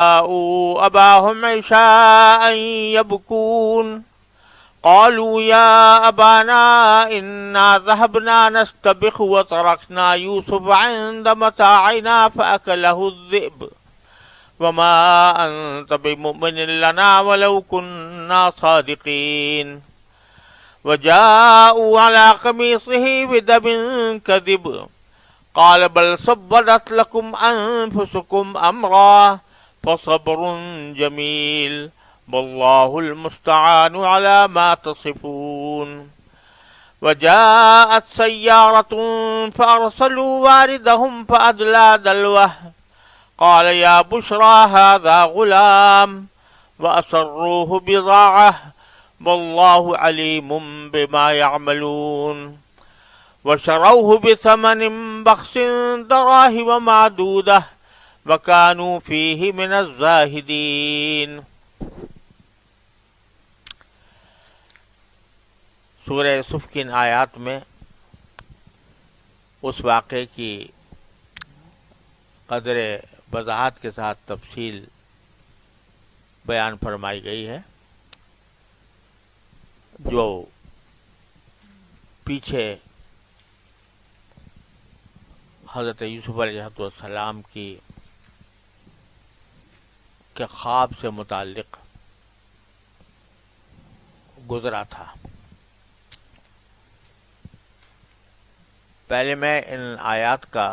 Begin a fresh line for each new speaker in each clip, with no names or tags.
أباهم عشاء يبكون قالوا يا أبانا إنا ذهبنا نستبق وتركنا يوسف عند متاعنا فأكله الذئب وما أنت بمؤمن لنا ولو كنا صادقين وجاءوا على قميصه بدم كذب قال بل صبرت لكم أنفسكم أمرا فصبر جميل والله المستعان على ما تصفون وجاءت سيارة فأرسلوا واردهم فأدلى دلوه قال يا بشرى هذا غلام وأسروه بضاعة والله عليم بما يعملون وشروه بثمن بخس دراهم معدودة وكانوا فيه من الزاهدين۔ سورہ یوسف کی ان آیات میں اس واقعے کی قدر وضاحت کے ساتھ تفصیل بیان فرمائی گئی ہے، جو پیچھے حضرت یوسف علیہ السلام کی کے خواب سے متعلق گزرا تھا۔ پہلے میں ان آیات کا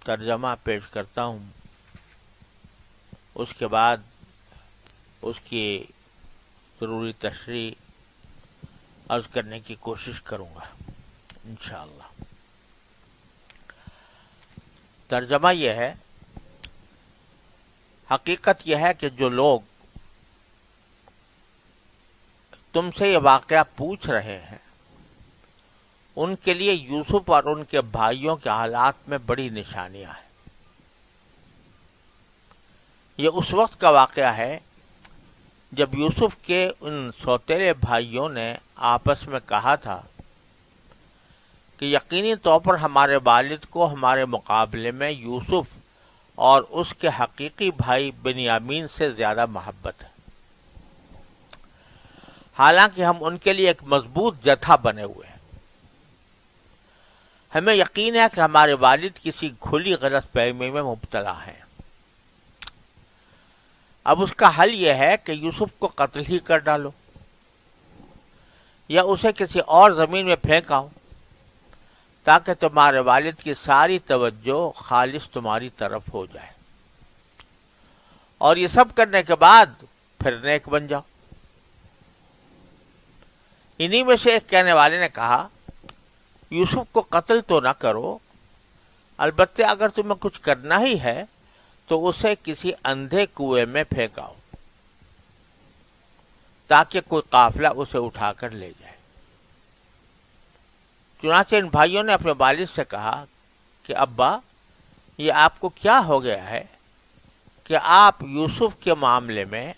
ترجمہ پیش کرتا ہوں، اس کے بعد اس کی ضروری تشریح عرض کرنے کی کوشش کروں گا انشاءاللہ۔ ترجمہ یہ ہے، حقیقت یہ ہے کہ جو لوگ تم سے یہ واقعہ پوچھ رہے ہیں ان کے لیے یوسف اور ان کے بھائیوں کے حالات میں بڑی نشانیاں ہیں۔ یہ اس وقت کا واقعہ ہے جب یوسف کے ان سوتیلے بھائیوں نے آپس میں کہا تھا کہ یقینی طور پر ہمارے والد کو ہمارے مقابلے میں یوسف اور اس کے حقیقی بھائی بنیامین سے زیادہ محبت ہے، حالانکہ ہم ان کے لیے ایک مضبوط جتھا بنے ہوئے ہیں۔ ہمیں یقین ہے کہ ہمارے والد کسی کھلی غلط فہمی میں مبتلا ہیں۔ اب اس کا حل یہ ہے کہ یوسف کو قتل ہی کر ڈالو یا اسے کسی اور زمین میں پھینکاؤ تاکہ تمہارے والد کی ساری توجہ خالص تمہاری طرف ہو جائے، اور یہ سب کرنے کے بعد پھر نیک بن جاؤ۔ انہی میں سے ایک کہنے والے نے کہا، یوسف کو قتل تو نہ کرو، البتہ اگر تمہیں کچھ کرنا ہی ہے تو اسے کسی اندھے کنویں میں پھینکاؤ تاکہ کوئی قافلہ اسے اٹھا کر لے جائے۔ چنانچہ ان بھائیوں نے اپنے والد سے کہا کہ ابا، یہ آپ کو کیا ہو گیا ہے کہ آپ یوسف کے معاملے میں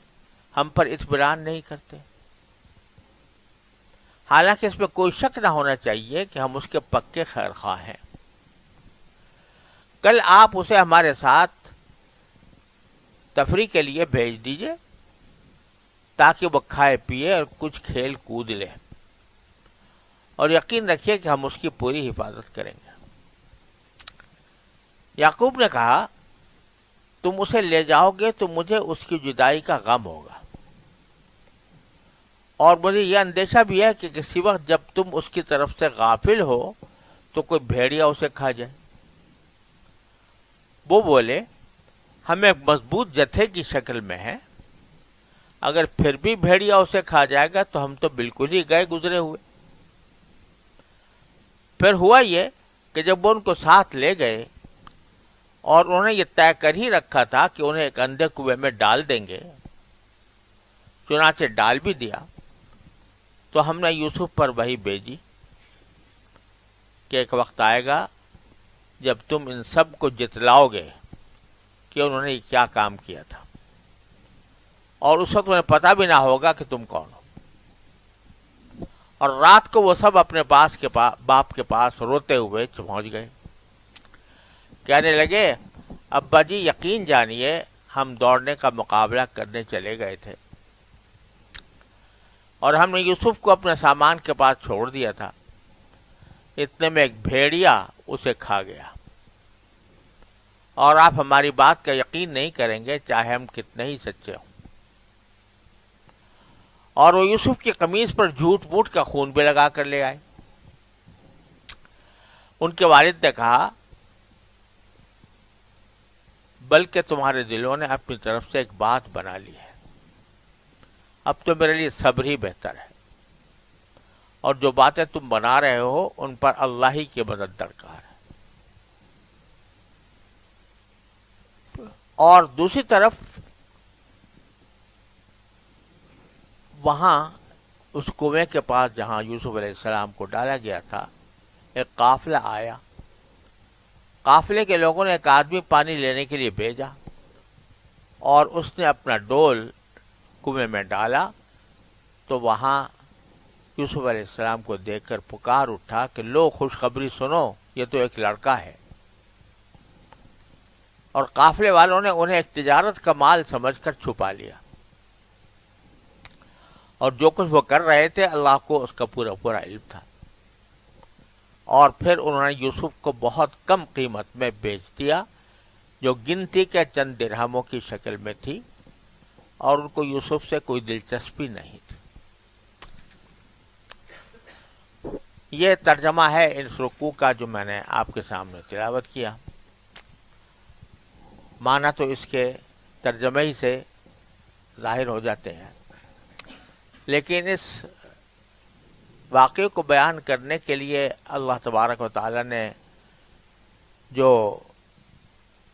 ہم پر اطمینان نہیں کرتے؟ حالانکہ اس میں کوئی شک نہ ہونا چاہیے کہ ہم اس کے پکے خیر خواہ ہیں۔ کل آپ اسے ہمارے ساتھ تفریح کے لیے بھیج دیجئے تاکہ وہ کھائے پیے اور کچھ کھیل کود لے، اور یقین رکھیے کہ ہم اس کی پوری حفاظت کریں گے۔ یعقوب نے کہا، تم اسے لے جاؤ گے تو مجھے اس کی جدائی کا غم ہوگا، اور مجھے یہ اندیشہ بھی ہے کہ کسی وقت جب تم اس کی طرف سے غافل ہو تو کوئی بھیڑیا اسے کھا جائے۔ وہ بولے، ہم ایک مضبوط جتھے کی شکل میں ہیں، اگر پھر بھی بھیڑیا اسے کھا جائے گا تو ہم تو بالکل ہی گئے گزرے ہوئے۔ پھر ہوا یہ کہ جب وہ ان کو ساتھ لے گئے اور انہوں نے یہ طے کر ہی رکھا تھا کہ انہیں ایک اندھے کنویں میں ڈال دیں گے، چنانچہ ڈال بھی دیا، تو ہم نے یوسف پر وحی بھیجی کہ ایک وقت آئے گا جب تم ان سب کو جتلاؤ گے کہ انہوں نے کیا کام کیا تھا، اور اس وقت انہیں پتہ بھی نہ ہوگا کہ تم کون ہو۔ اور رات کو وہ سب اپنے باپ کے پاس روتے ہوئے پہنچ گئے، کہنے لگے، ابا جی یقین جانیے ہم دوڑنے کا مقابلہ کرنے چلے گئے تھے اور ہم نے یوسف کو اپنے سامان کے پاس چھوڑ دیا تھا، اتنے میں ایک بھیڑیا اسے کھا گیا، اور آپ ہماری بات کا یقین نہیں کریں گے چاہے ہم کتنے ہی سچے ہوں۔ اور وہ یوسف کی قمیص پر جھوٹ موٹ کا خون بھی لگا کر لے آئے۔ ان کے والد نے کہا بلکہ تمہارے دلوں نے اپنی طرف سے ایک بات بنا لی ہے، اب تو میرے لیے صبر ہی بہتر ہے، اور جو باتیں تم بنا رہے ہو ان پر اللہ ہی کی مدد درکار ہے۔ اور دوسری طرف وہاں اس کنویں کے پاس جہاں یوسف علیہ السلام کو ڈالا گیا تھا، ایک قافلہ آیا۔ قافلے کے لوگوں نے ایک آدمی پانی لینے کے لیے بھیجا اور اس نے اپنا ڈول کنویں میں ڈالا تو وہاں یوسف علیہ السلام کو دیکھ کر پکار اٹھا کہ لو خوشخبری سنو، یہ تو ایک لڑکا ہے۔ اور قافلے والوں نے انہیں ایک تجارت کا مال سمجھ کر چھپا لیا، اور جو کچھ وہ کر رہے تھے اللہ کو اس کا پورا پورا علم تھا۔ اور پھر انہوں نے یوسف کو بہت کم قیمت میں بیچ دیا، جو گنتی کے چند درہموں کی شکل میں تھی، اور ان کو یوسف سے کوئی دلچسپی نہیں تھی۔ یہ ترجمہ ہے اس رکوع کا جو میں نے آپ کے سامنے تلاوت کیا۔ معنی تو اس کے ترجمے ہی سے ظاہر ہو جاتے ہیں، لیکن اس واقعے کو بیان کرنے کے لیے اللہ تبارک و تعالی نے جو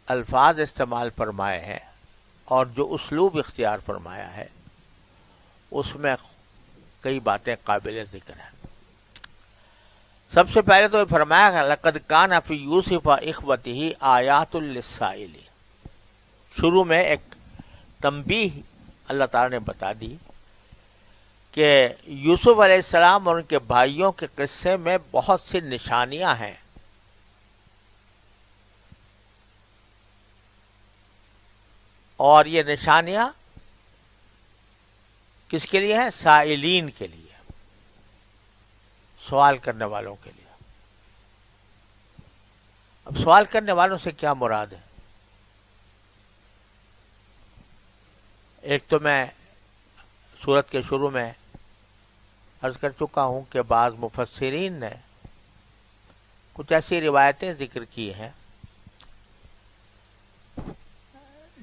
الفاظ استعمال فرمائے ہیں اور جو اسلوب اختیار فرمایا ہے اس میں کئی باتیں قابل ذکر ہیں۔ سب سے پہلے تو یہ فرمایا کہ لقد کان فی یوسف اخوتہ آیات للسائلین۔ شروع میں ایک تنبیہ اللہ تعالی نے بتا دی کہ یوسف علیہ السلام اور ان کے بھائیوں کے قصے میں بہت سی نشانیاں ہیں، اور یہ نشانیاں کس کے لیے ہیں؟ سائلین کے لیے، سوال کرنے والوں کے لیے۔ اب سوال کرنے والوں سے کیا مراد ہے؟ ایک تو میں سورت کے شروع میں عرض کر چکا ہوں کہ بعض مفسرین نے کچھ ایسی روایتیں ذکر کی ہیں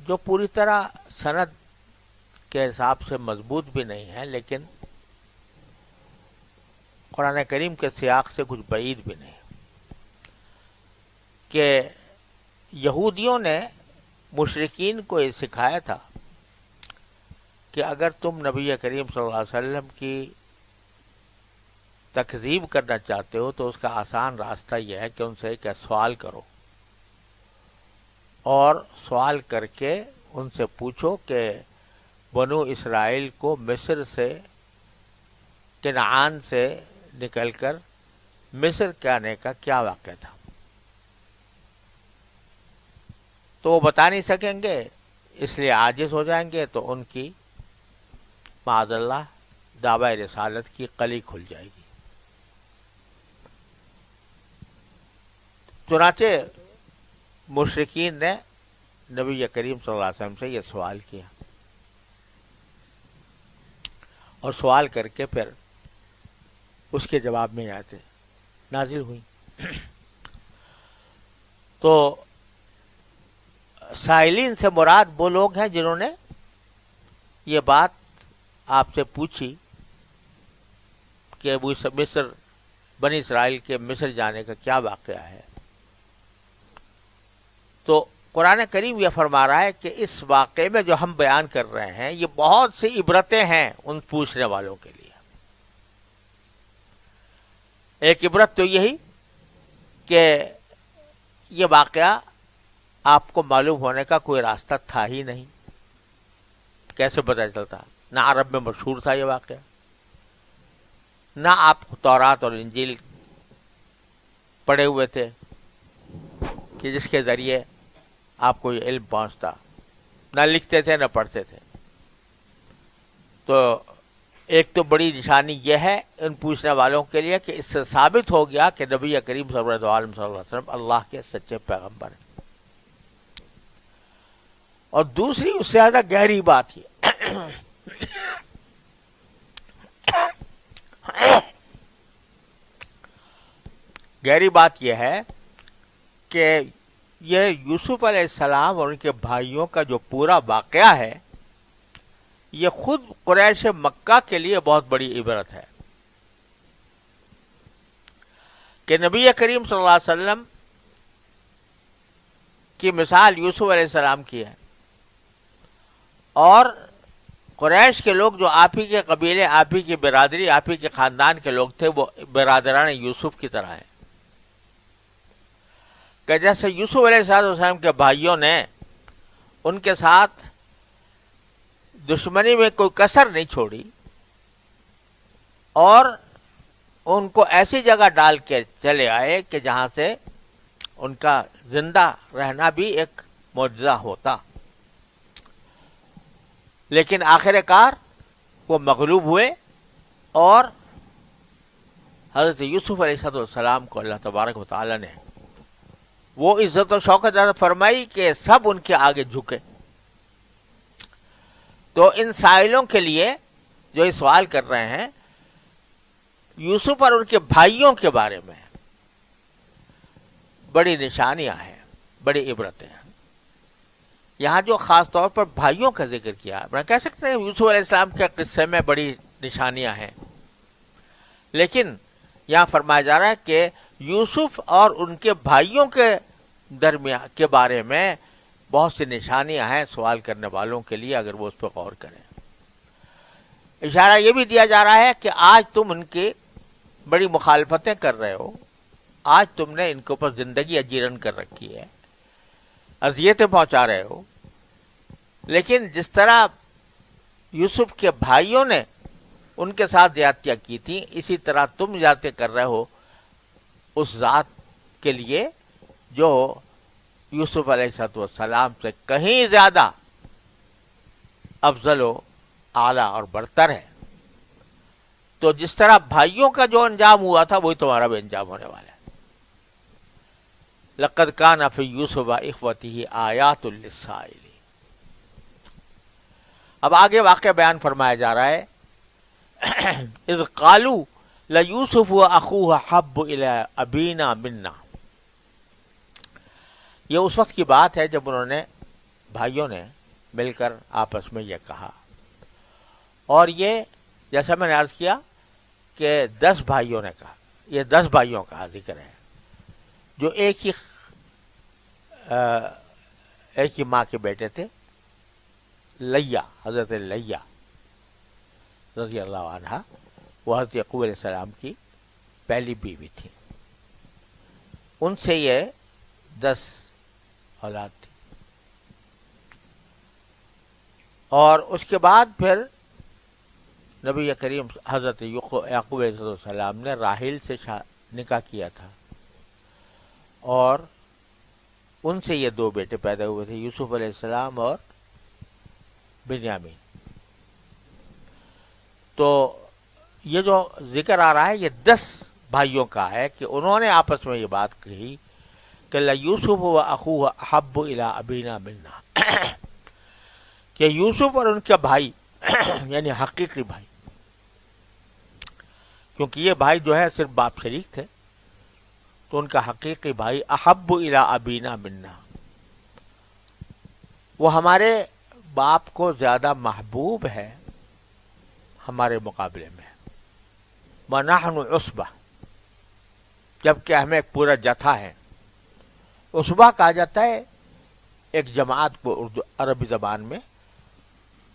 جو پوری طرح سند کے حساب سے مضبوط بھی نہیں ہے، لیکن قرآن کریم کے سیاق سے کچھ بعید بھی نہیں، کہ یہودیوں نے مشرکین کو یہ سکھایا تھا کہ اگر تم نبی کریم صلی اللہ علیہ وسلم کی تکذیب کرنا چاہتے ہو تو اس کا آسان راستہ یہ ہے کہ ان سے ایک سوال کرو، اور سوال کر کے ان سے پوچھو کہ بنو اسرائیل کو مصر سے، کنعان سے نکل کر مصر کے آنے کا کیا واقعہ تھا۔ تو وہ بتا نہیں سکیں گے، اس لیے عاجز ہو جائیں گے، تو ان کی معاذ اللہ دعوی رسالت کی کلی کھل جائے گی۔ چنانچہ مشرکین نے نبی کریم صلی اللہ علیہ وسلم سے یہ سوال کیا، اور سوال کر کے پھر اس کے جواب میں آیتیں نازل ہوئی۔ تو سائلین سے مراد وہ لوگ ہیں جنہوں نے یہ بات آپ سے پوچھی کہ مصر، بنی اسرائیل کے مصر جانے کا کیا واقعہ ہے۔ تو قرآن کریم یہ فرما رہا ہے کہ اس واقعے میں جو ہم بیان کر رہے ہیں یہ بہت سی عبرتیں ہیں ان پوچھنے والوں کے لیے۔ ایک عبرت تو یہی کہ یہ واقعہ آپ کو معلوم ہونے کا کوئی راستہ تھا ہی نہیں، کیسے پتہ چلتا؟ نہ عرب میں مشہور تھا یہ واقعہ، نہ آپ تورات اور انجیل پڑھے ہوئے تھے کہ جس کے ذریعے آپ کو یہ علم پہنچتا، نہ لکھتے تھے نہ پڑھتے تھے. تو ایک تو بڑی نشانی یہ ہے ان پوچھنے والوں کے لیے کہ اس سے ثابت ہو گیا کہ نبی کریم صلی اللہ علیہ وسلم اللہ کے سچے پیغمبر ہیں. اور دوسری اس سے زیادہ گہری بات یہ گہری بات یہ ہے کہ یہ یوسف علیہ السلام اور ان کے بھائیوں کا جو پورا واقعہ ہے یہ خود قریش مکہ کے لیے بہت بڑی عبرت ہے کہ نبی کریم صلی اللہ علیہ وسلم کی مثال یوسف علیہ السلام کی ہے، اور قریش کے لوگ جو آپ ہی کے قبیلے، آپ ہی کی برادری، آپ ہی کے خاندان کے لوگ تھے، وہ برادران یوسف کی طرح ہیں کہ جیسے یوسف علیہ السلام کے بھائیوں نے ان کے ساتھ دشمنی میں کوئی کسر نہیں چھوڑی اور ان کو ایسی جگہ ڈال کے چلے آئے کہ جہاں سے ان کا زندہ رہنا بھی ایک معجزہ ہوتا، لیکن آخر کار وہ مغلوب ہوئے اور حضرت یوسف علیہ السلام کو اللہ تبارک و تعالی نے وہ عزت و شوکت عطا فرمائی کہ سب ان کے آگے جھکے. تو ان سائلوں کے لیے جو یہ سوال کر رہے ہیں یوسف اور ان کے بھائیوں کے بارے میں بڑی نشانیاں ہیں، بڑی عبرتیں ہیں. یہاں جو خاص طور پر بھائیوں کا ذکر کیا، میں کہہ سکتے ہیں یوسف علیہ السلام کے قصے میں بڑی نشانیاں ہیں، لیکن یہاں فرمایا جا رہا ہے کہ یوسف اور ان کے بھائیوں کے درمیان کے بارے میں بہت سی نشانیاں ہیں سوال کرنے والوں کے لیے، اگر وہ اس پہ غور کریں. اشارہ یہ بھی دیا جا رہا ہے کہ آج تم ان کی بڑی مخالفتیں کر رہے ہو، آج تم نے ان کے اوپر زندگی اجیرن کر رکھی ہے، اذیتیں پہنچا رہے ہو، لیکن جس طرح یوسف کے بھائیوں نے ان کے ساتھ زیادتیاں کی تھیں، اسی طرح تم زیادتیاں کر رہے ہو اس ذات کے لیے جو یوسف علیہ السلام سے کہیں زیادہ افضل و اعلیٰ اور برتر ہے. تو جس طرح بھائیوں کا جو انجام ہوا تھا وہی تمہارا بھی انجام ہونے والا ہے. لقد کان فی یوسف اخوتہ آیات للسائلین. اب آگے واقعہ بیان فرمایا جا رہا ہے اذ قالوا لیوسف واخوہ احب الی ابینا منا. یہ اس وقت کی بات ہے جب انہوں نے بھائیوں نے مل کر آپس میں یہ کہا، اور یہ جیسا میں نے عرض کیا کہ 10 بھائیوں نے کہا، یہ 10 بھائیوں کا ذکر ہے جو ایک ہی ماں کے بیٹے تھے. لیا، حضرت لیا رضی اللہ عنہ، وہ حضرت یعقوب علیہ السلام کی پہلی بیوی تھی. ان سے یہ 10 اولاد تھی. اور اس کے بعد پھر نبی کریم حضرت یعقوب علیہ السلام نے راحیل سے نکاح کیا تھا، اور ان سے یہ 2 بیٹے پیدا ہوئے تھے، یوسف علیہ السلام اور بنیامین. تو یہ جو ذکر آ رہا ہے یہ 10 بھائیوں کا ہے کہ انہوں نے آپس میں یہ بات کہی کہ لیوسف واخوہ احب الی ابینا منا، کہ یوسف اور ان کے بھائی یعنی حقیقی بھائی، کیونکہ یہ بھائی جو ہے صرف باپ شریک تھے، تو ان کا حقیقی بھائی احب الی ابینا منا، وہ ہمارے باپ کو زیادہ محبوب ہے ہمارے مقابلے میں. وَنَحْنُ عُصْبَةٌ، جبکہ ہمیں ایک پورا جتھا ہے. عصبہ کہا جاتا ہے ایک جماعت کو اردو عربی زبان میں،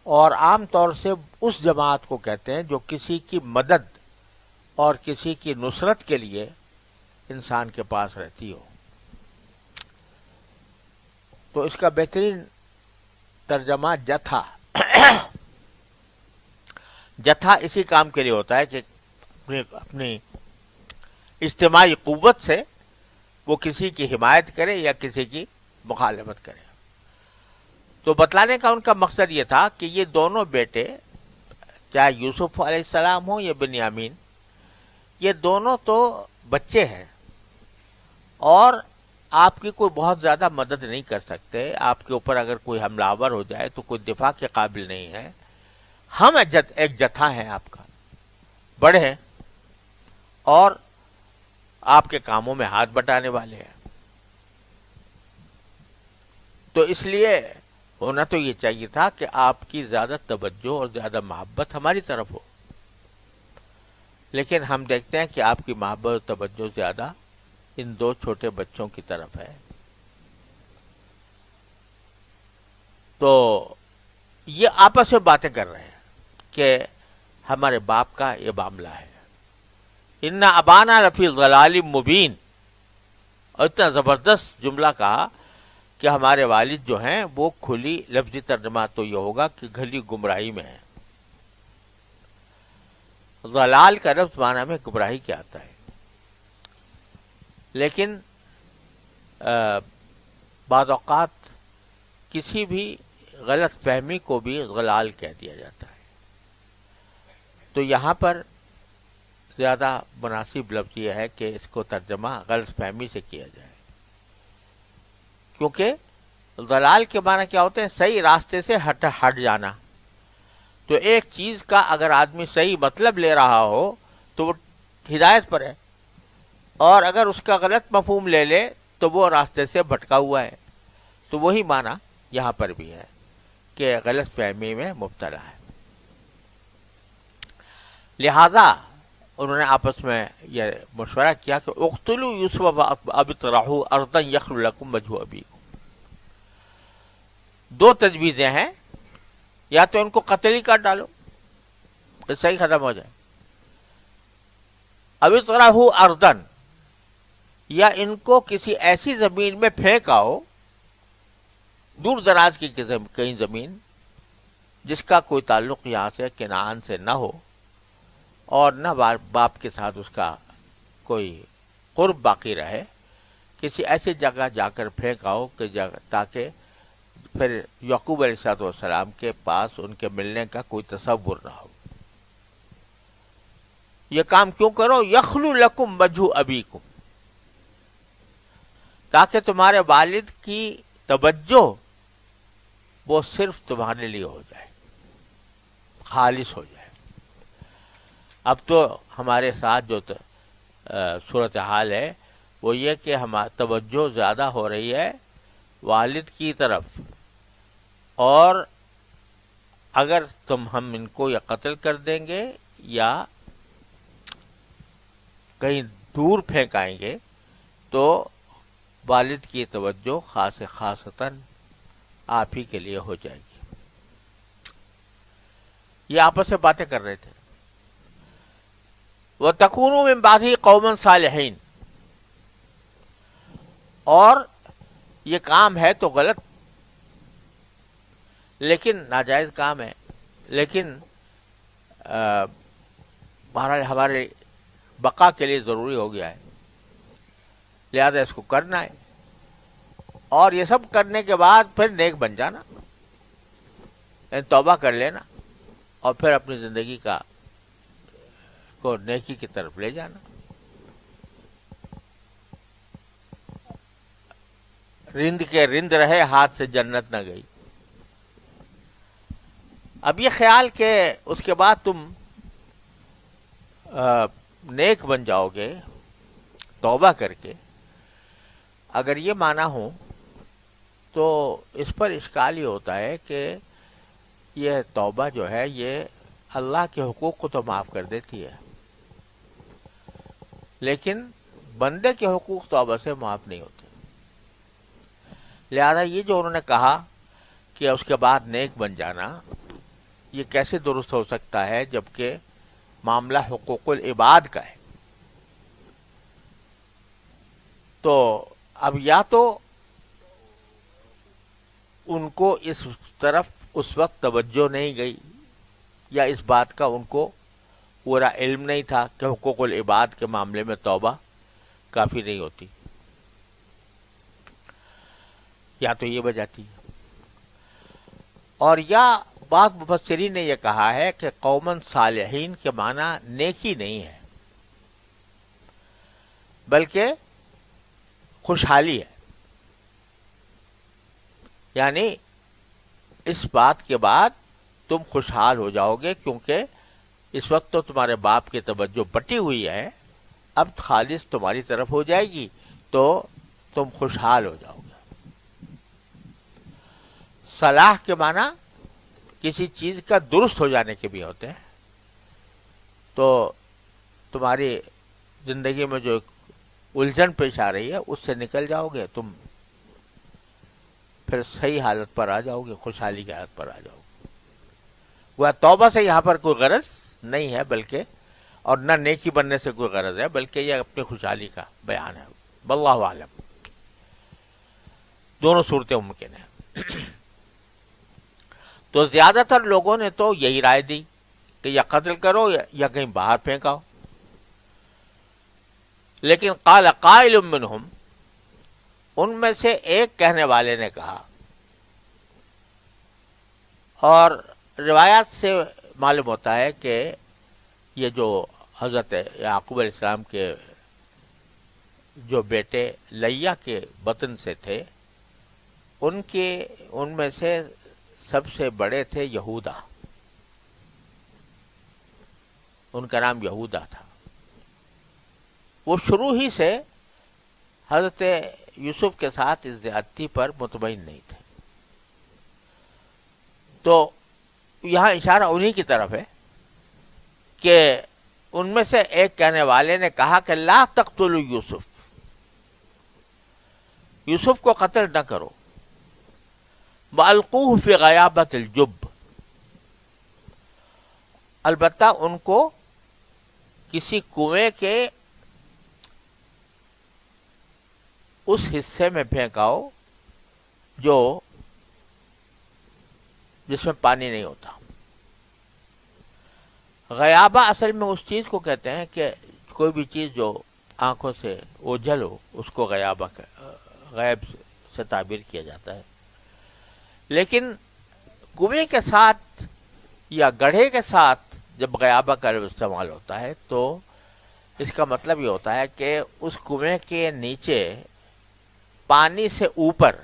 اور عام طور سے اس جماعت کو کہتے ہیں جو کسی کی مدد اور کسی کی نصرت کے لیے انسان کے پاس رہتی ہو. تو اس کا بہترین ترجمہ جتھا جتھا اسی کام کے لیے ہوتا ہے کہ اپنی اجتماعی قوت سے وہ کسی کی حمایت کرے یا کسی کی مخالفت کرے. تو بتلانے کا ان کا مقصد یہ تھا کہ یہ دونوں بیٹے، چاہے یوسف علیہ السلام ہو یا بنیامین، یہ دونوں تو بچے ہیں اور آپ کی کوئی بہت زیادہ مدد نہیں کر سکتے. آپ کے اوپر اگر کوئی حملہ آور ہو جائے تو کوئی دفاع کے قابل نہیں ہے. ہم ایک جتھا ہیں آپ کا، بڑے ہیں اور آپ کے کاموں میں ہاتھ بٹانے والے ہیں. تو اس لیے ہونا تو یہ چاہیے تھا کہ آپ کی زیادہ توجہ اور زیادہ محبت ہماری طرف ہو، لیکن ہم دیکھتے ہیں کہ آپ کی محبت اور توجہ زیادہ ان دو چھوٹے بچوں کی طرف ہے. تو یہ آپس میں باتیں کر رہے ہیں کہ ہمارے باپ کا یہ معاملہ ہے. ان ابانا لفی ضلال مبین، اور اتنا زبردست جملہ کہا کہ ہمارے والد جو ہیں وہ کھلی، لفظی ترجمہ تو یہ ہوگا کہ کھلی گمراہی میں ہیں. ضلال کا لفظ معنی میں گمراہی کیا آتا ہے، لیکن بعض اوقات کسی بھی غلط فہمی کو بھی ضلال کہہ دیا جاتا ہے. تو یہاں پر زیادہ مناسب لفظ یہ ہے کہ اس کو ترجمہ غلط فہمی سے کیا جائے، کیونکہ ضلال کے معنی کیا ہوتے ہیں؟ صحیح راستے سے ہٹ جانا. تو ایک چیز کا اگر آدمی صحیح مطلب لے رہا ہو تو وہ ہدایت پر ہے، اور اگر اس کا غلط مفہوم لے لے تو وہ راستے سے بھٹکا ہوا ہے. تو وہی معنی یہاں پر بھی ہے کہ غلط فہمی میں مبتلا ہے. لہذا انہوں نے آپس میں یہ مشورہ کیا کہ اقتلوا یوسف او اطرحوا ارضا یخل لکم وجہ ابیکم. دو تجویزیں ہیں، یا تو ان کو قتل ہی کر ڈالو، صحیح ختم ہو جائے، او اطرحوا ارضا، یا ان کو کسی ایسی زمین میں پھینک آؤ، دور دراز کی کہیں زمین جس کا کوئی تعلق یہاں سے کنعان سے نہ ہو اور نہ باپ کے ساتھ اس کا کوئی قرب باقی رہے. کسی ایسی جگہ جا کر پھینک آؤ کہ تاکہ پھر یعقوب علیہ السلام کے پاس ان کے ملنے کا کوئی تصور نہ ہو. یہ کام کیوں کرو؟ یخلو لکم وجہ ابیکم، تاکہ تمہارے والد کی توجہ وہ صرف تمہارے لیے ہو جائے، خالص ہو جائے. اب تو ہمارے ساتھ جو صورتحال ہے وہ یہ کہ توجہ زیادہ ہو رہی ہے والد کی طرف، اور اگر ہم ان کو یا قتل کر دیں گے یا کہیں دور پھینکائیں گے تو والد کی توجہ خاصتاً آپ ہی کے لیے ہو جائے گی. یہ آپس میں باتیں کر رہے تھے. وَتَكُونُوا مِن بَعْدِهِ قَوْمًا صَالِحِينَ، اور یہ کام ہے تو غلط، لیکن ناجائز کام ہے، لیکن ہمارے بقا کے لیے ضروری ہو گیا ہے، لہذا اس کو کرنا ہے. اور یہ سب کرنے کے بعد پھر نیک بن جانا، یعنی توبہ کر لینا اور پھر اپنی زندگی کو نیکی کی طرف لے جانا. رند کے رند رہے، ہاتھ سے جنت نہ گئی. اب یہ خیال کہ اس کے بعد تم نیک بن جاؤ گے توبہ کر کے، اگر یہ مانا ہو تو اس پر اشکال یہ ہوتا ہے کہ یہ توبہ جو ہے یہ اللہ کے حقوق کو تو معاف کر دیتی ہے، لیکن بندے کے حقوق توبہ سے معاف نہیں ہوتے. لہذا یہ جو انہوں نے کہا کہ اس کے بعد نیک بن جانا، یہ کیسے درست ہو سکتا ہے جبکہ معاملہ حقوق العباد کا ہے؟ تو اب یا تو ان کو اس طرف اس وقت توجہ نہیں گئی، یا اس بات کا ان کو پورا علم نہیں تھا کہ حقوق العباد کے معاملے میں توبہ کافی نہیں ہوتی، یا تو یہ وجہ تھی. اور یا بعض مفسرین نے یہ کہا ہے کہ قومن صالحین کے معنی نیکی نہیں ہے بلکہ خوشحالی ہے. یعنی اس بات کے بعد تم خوشحال ہو جاؤ گے، کیونکہ اس وقت تو تمہارے باپ کی توجہ بٹی ہوئی ہے، اب خالص تمہاری طرف ہو جائے گی تو تم خوشحال ہو جاؤ گے. صلاح کے معنی کسی چیز کا درست ہو جانے کے بھی ہوتے ہیں. تو تمہاری زندگی میں جو الجھن پیش آ رہی ہے اس سے نکل جاؤ گے، تم پھر صحیح حالت پر آ جاؤ گے، خوشحالی کی حالت پر آ جاؤ گے. وہ توبہ سے یہاں پر کوئی غرض نہیں ہے بلکہ، اور نہ نیکی بننے سے کوئی غرض ہے، بلکہ یہ اپنی خوشحالی کا بیان ہے. واللہ عالم. دونوں صورتیں ممکن ہیں. تو زیادہ تر لوگوں نے تو یہی رائے دی کہ یا قتل کرو یا کہیں باہر پھینکاؤ. لیکن قال قائل منہم، ان میں سے ایک کہنے والے نے کہا، اور روایات سے معلوم ہوتا ہے کہ یہ جو حضرت یعقوب علیہ السلام کے جو بیٹے لیا کے بطن سے تھے، ان میں سے سب سے بڑے تھے یہودا. ان کا نام یہودا تھا. وہ شروع ہی سے حضرت یوسف کے ساتھ اس زیادتی پر مطمئن نہیں تھے. تو یہاں اشارہ انہی کی طرف ہے کہ ان میں سے ایک کہنے والے نے کہا کہ لا تقتلوا یوسف، یوسف کو قتل نہ کرو، وَأَلْقُوهُ فِي غَيَابَةِ الْجُبِّ، البتہ ان کو کسی کنویں کے اس حصے میں پھینکاؤ جس میں پانی نہیں ہوتا. غیابہ اصل میں اس چیز کو کہتے ہیں کہ کوئی بھی چیز جو آنکھوں سے اوجھل ہو اس کو غیب سے تعبیر کیا جاتا ہے. لیکن کنویں کے ساتھ یا گڑھے کے ساتھ جب غیابہ کا لفظ استعمال ہوتا ہے تو اس کا مطلب یہ ہوتا ہے کہ اس کنویں کے نیچے پانی سے اوپر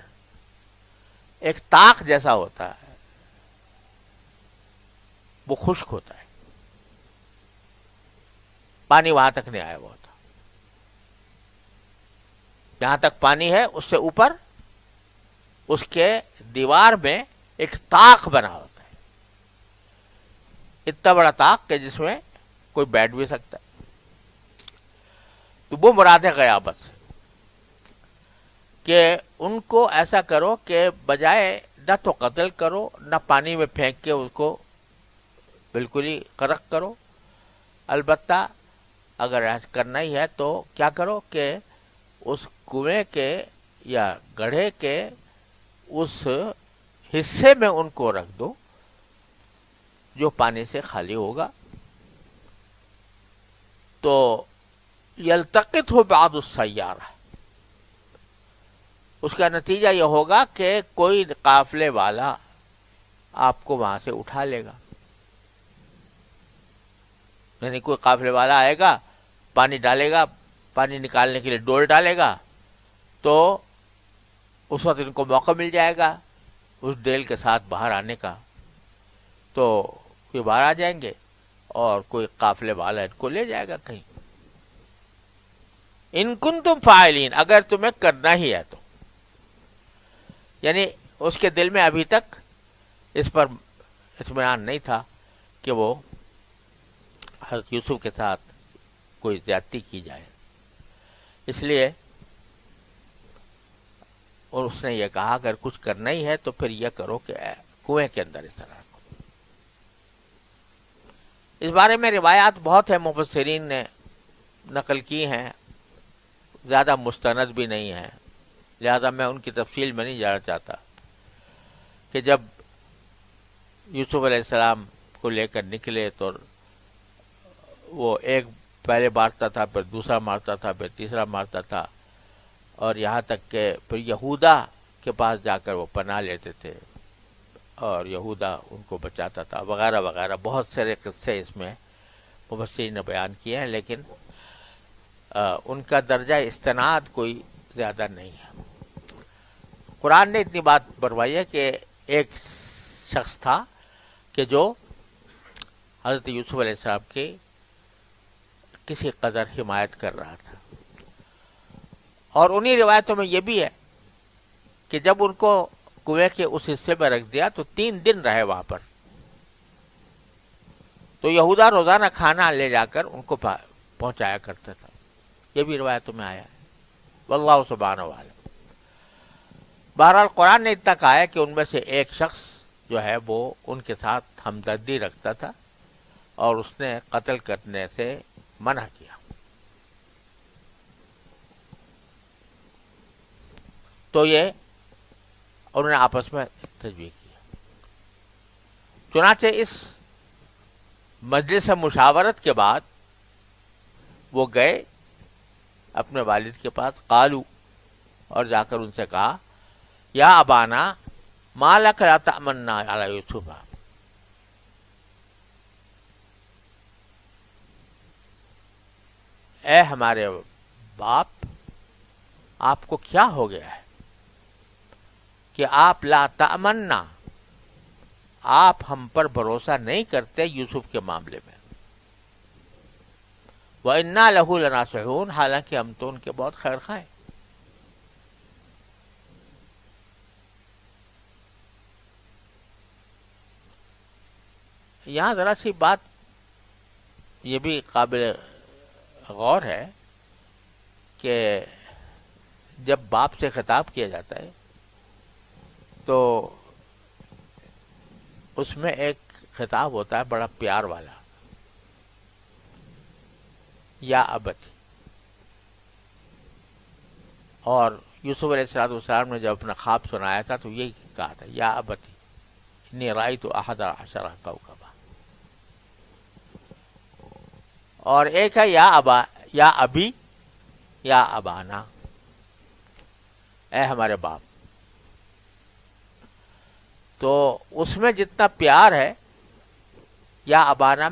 ایک طاق جیسا ہوتا ہے، وہ خشک ہوتا ہے، پانی وہاں تک نہیں آیا ہوا ہوتا. جہاں تک پانی ہے اس سے اوپر اس کے دیوار میں ایک طاق بنا ہوتا ہے، اتنا بڑا طاق کہ جس میں کوئی بیٹھ بھی سکتا ہے. تو وہ مراد ہے غیابت سے کہ ان کو ایسا کرو کہ بجائے نہ تو قتل کرو نہ پانی میں پھینک کے اس کو بالکل ہی غرق کرو، البتہ اگر ایسا کرنا ہی ہے تو کیا کرو کہ اس کنویں کے یا گڑھے کے اس حصے میں ان کو رکھ دو جو پانی سے خالی ہوگا. تو یلتقط ہو بعض السیارہ، اس کا نتیجہ یہ ہوگا کہ کوئی قافلے والا آپ کو وہاں سے اٹھا لے گا. یعنی کوئی قافلے والا آئے گا، پانی ڈالے گا، پانی نکالنے کے لیے ڈول ڈالے گا، تو اس وقت ان کو موقع مل جائے گا اس ڈیل کے ساتھ باہر آنے کا. تو یہ باہر آ جائیں گے اور کوئی قافلے والا ان کو لے جائے گا کہیں. ان کنتم فاعلین، اگر تمہیں کرنا ہی ہے تو. یعنی اس کے دل میں ابھی تک اس پر اطمینان نہیں تھا کہ وہ حضرت یوسف کے ساتھ کوئی زیادتی کی جائے، اس لیے اور اس نے یہ کہا اگر کچھ کرنا ہی ہے تو پھر یہ کرو کہ کنویں کے اندر اس طرح رکھو. اس بارے میں روایات بہت ہیں، مفسرین نے نقل کی ہیں، زیادہ مستند بھی نہیں ہیں، لہذا میں ان کی تفصیل میں نہیں جانا چاہتا. کہ جب یوسف علیہ السلام کو لے کر نکلے تو وہ ایک پہلے مارتا تھا، پھر دوسرا مارتا تھا، پھر تیسرا مارتا تھا، اور یہاں تک کہ پھر یہودا کے پاس جا کر وہ پناہ لیتے تھے اور یہودا ان کو بچاتا تھا وغیرہ وغیرہ. بہت سارے قصے اس میں مفسرین نے بیان کیے ہیں، لیکن ان کا درجہ استناد کوئی زیادہ نہیں ہے. قرآن نے اتنی بات بروائی ہے کہ ایک شخص تھا کہ جو حضرت یوسف علیہ السلام کی کسی قدر حمایت کر رہا تھا. اور انہی روایتوں میں یہ بھی ہے کہ جب ان کو کنویں کے اس حصے میں رکھ دیا تو 3 دن رہے وہاں پر. تو یہودا روزانہ کھانا لے جا کر ان کو پہنچایا کرتا تھا. یہ بھی روایتوں میں آیا ہے. واللہ سبحانہ وتعالی. بہرحال قرآن نے اتنا کہا ہے کہ ان میں سے ایک شخص جو ہے وہ ان کے ساتھ ہمدردی رکھتا تھا اور اس نے قتل کرنے سے منع کیا. تو یہ انہوں نے آپس میں تجویز کیا. چنانچہ اس مجلس مشاورت کے بعد وہ گئے اپنے والد کے پاس. قالو، اور جا کر ان سے کہا، یا ابانا ما لک لا تأمنا علی یوسف، اے ہمارے باپ، آپ کو کیا ہو گیا ہے کہ آپ لا تأمنا، آپ ہم پر بھروسہ نہیں کرتے یوسف کے معاملے میں. وَإِنَّا لَهُ لَنَاصِحُونَ، حالانکہ ہم تو ان کے بہت خیر خواہ ہیں. یہاں ذرا سی بات یہ بھی قابل غور ہے کہ جب باپ سے خطاب کیا جاتا ہے تو اس میں ایک خطاب ہوتا ہے بڑا پیار والا، یا ابتی. اور یوسف علیہ السلام نے جب اپنا خواب سنایا تھا تو یہی کہا تھا، یا ابتی انی رأیت 11 کوکبا. اور ایک ہے یا ابی، یا ابانا، اے ہمارے باپ. تو اس میں جتنا پیار ہے یا ابانا